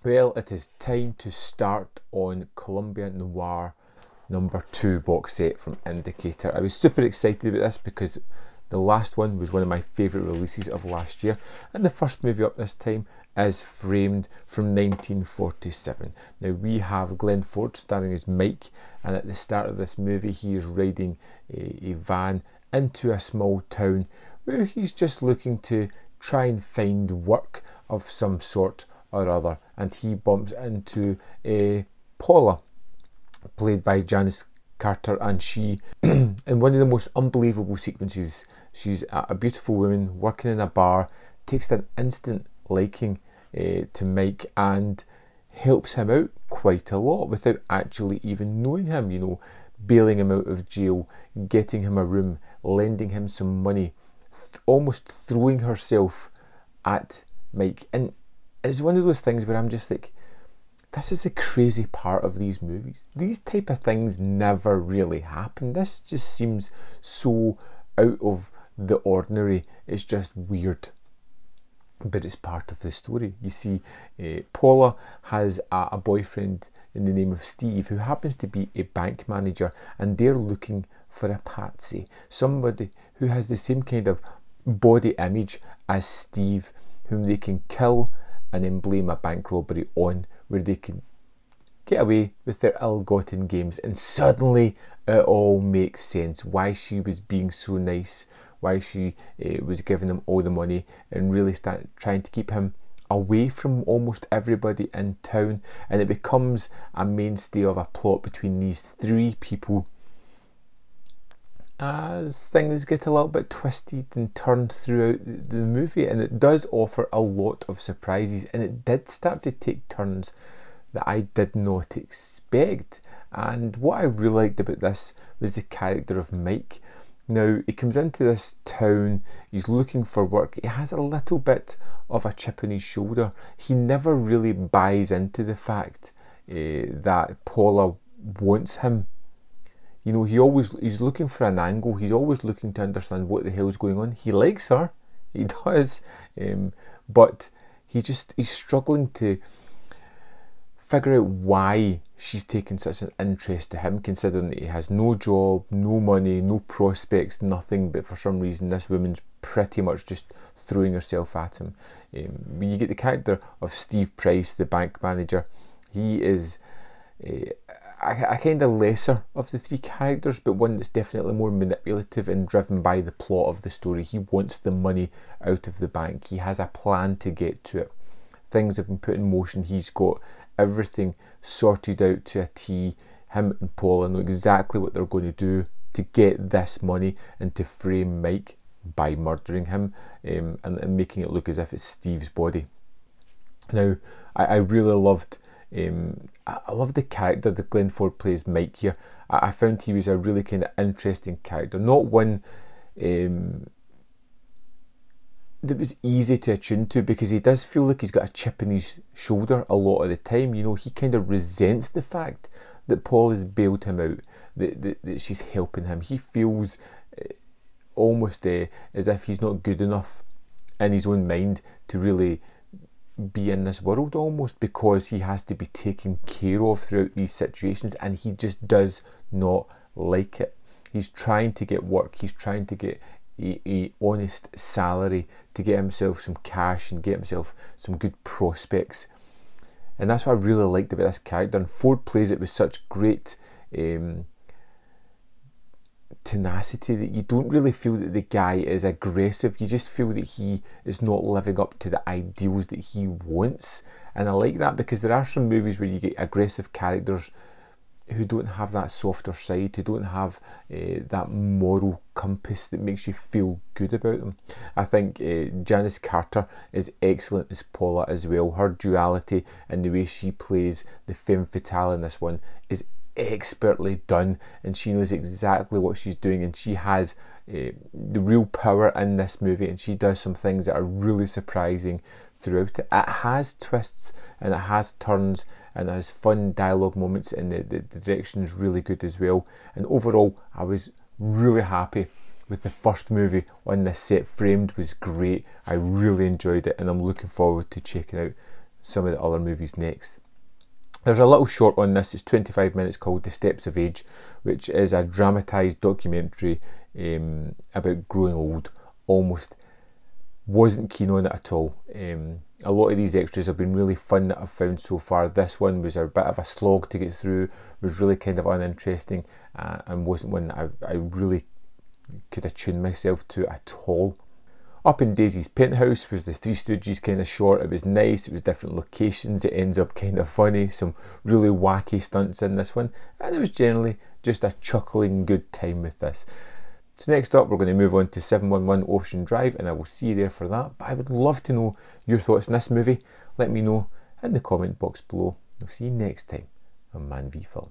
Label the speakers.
Speaker 1: Well, it is time to start on Columbia Noir #2 box set from Indicator. I was super excited about this because the last one was one of my favourite releases of last year, and the first movie up this time is Framed from 1947. Now we have Glenn Ford starring as Mike, and at the start of this movie he is riding a van into a small town where he's just looking to try and find work of some sort or other, and he bumps into Paula, played by Janice Carter, and she in one of the most unbelievable sequences, she's a beautiful woman working in a bar, takes an instant liking to Mike and helps him out quite a lot without actually even knowing him, you know, bailing him out of jail, getting him a room, lending him some money, almost throwing herself at Mike. And it's one of those things where I'm just like, this is a crazy part of these movies. These type of things never really happen. This just seems so out of the ordinary. It's just weird, but it's part of the story. You see, Paula has a boyfriend in the name of Steve, who happens to be a bank manager, and they're looking for a patsy, somebody who has the same kind of body image as Steve, whom they can kill and then blame a bank robbery on, where they can get away with their ill-gotten gains. And suddenly it all makes sense why she was being so nice, why she was giving him all the money and really trying to keep him away from almost everybody in town. And it becomes a mainstay of a plot between these three people as things get a little bit twisted and turned throughout the movie, and it does offer a lot of surprises, and it did start to take turns that I did not expect. And what I really liked about this was the character of Mike. Now, he comes into this town, he's looking for work, he has a little bit of a chip on his shoulder. He never really buys into the fact that Paula wants him. You know, he's looking for an angle, he's always looking to understand what the hell's going on. He likes her, he does, but he's struggling to figure out why she's taken such an interest to him, considering that he has no job, no money, no prospects, nothing, but for some reason this woman's pretty much just throwing herself at him. When you get the character of Steve Price, the bank manager, he is a kind of lesser of the three characters, but one that's definitely more manipulative and driven by the plot of the story. He wants the money out of the bank, he has a plan to get to it, things have been put in motion, he's got everything sorted out to a T. Him and Paula know exactly what they're going to do to get this money and to frame Mike by murdering him, and making it look as if it's Steve's body. Now, I really loved I love the character that Glenn Ford plays Mike here. I found he was a really kind of interesting character, not one that was easy to attune to, because he does feel like he's got a chip in his shoulder a lot of the time. You know, he kind of resents the fact that Paul has bailed him out, that she's helping him. He feels almost as if he's not good enough in his own mind to really be in this world, almost, because he has to be taken care of throughout these situations, and he just does not like it. He's trying to get work, he's trying to get a honest salary to get himself some cash and get himself some good prospects, and that's what I really liked about this character. And Ford plays it with such great tenacity that you don't really feel that the guy is aggressive, you just feel that he is not living up to the ideals that he wants. And I like that, because there are some movies where you get aggressive characters who don't have that softer side, who don't have that moral compass that makes you feel good about them. I think Janice Carter is excellent as Paula as well. Her duality and the way she plays the femme-fatale in this one is expertly done, and she knows exactly what she's doing, and she has the real power in this movie, and she does some things that are really surprising throughout it. It has twists and it has turns and it has fun dialogue moments, and the direction is really good as well. And overall, I was really happy with the first movie on this set. Framed was great, I really enjoyed it, and I'm looking forward to checking out some of the other movies next. There's a little short on this, it's 25 minutes, called The Steps of Age, which is a dramatised documentary about growing old. Almost wasn't keen on it at all. A lot of these extras have been really fun that I've found so far. This one was a bit of a slog to get through, was really kind of uninteresting, and wasn't one that I really could attune myself to at all. Up in Daisy's Penthouse was the Three Stooges kind of short. It was nice, it was different locations, it ends up kind of funny, some really wacky stunts in this one, and it was generally just a chuckling good time with this. So next up we're going to move on to 711 Ocean Drive, and I will see you there for that. But I would love to know your thoughts on this movie. Let me know in the comment box below. I'll see you next time on Man v Film.